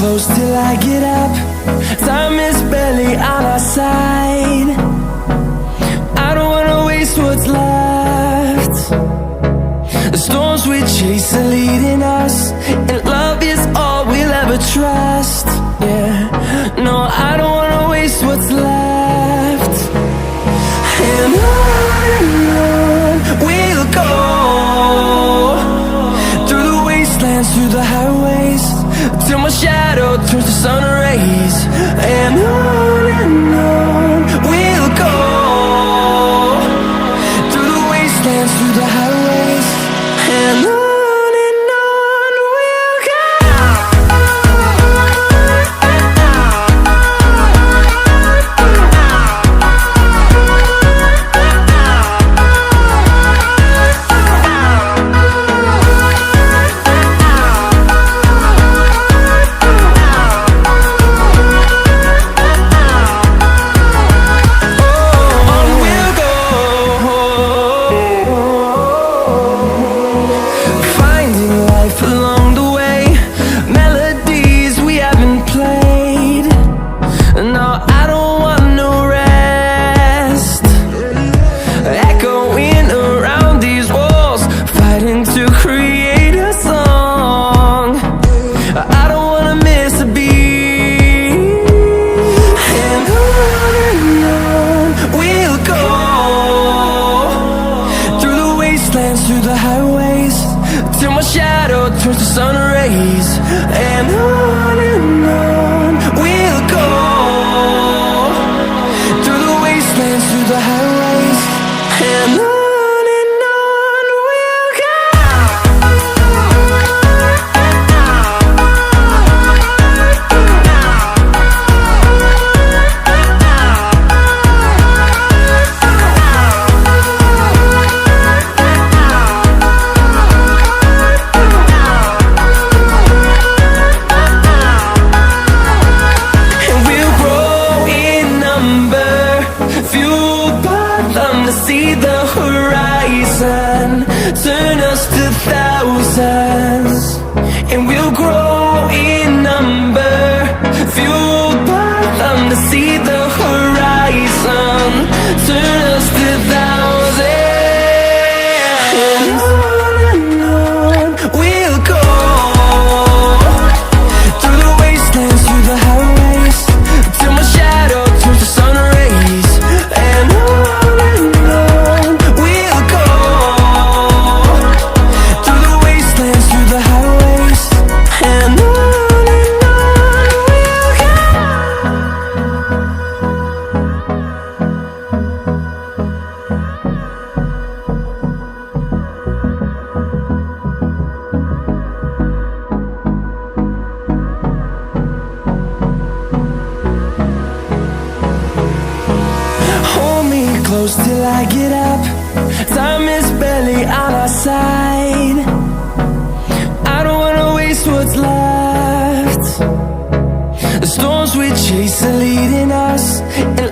close till I get up. Time is barely on our side. I don't wanna waste what's left. The storms we chase are leading us, and love is all we'll ever trust. Yeah, no, I don't wanna waste what's left. And on we'll go, through the wastelands, through the highways, till my shadow turns to sun rays. And on we'll go, through the wastelands, through the highways, and on we'll go. Through the highways, till my shadow turns to sun rays. And on we'll go, through the wastelands, through the highways, and on we'll go. See the horizon, turn us to thousands, and we'll grow in number, fueled by them to see the horizon, turn us to thousands. And on we'll go, through the wastelands, through the highways, till my shadow turns to sun rays. And close till I get up. Time is barely on our side. I don't wanna waste what's left. The storms we chase are leading us, and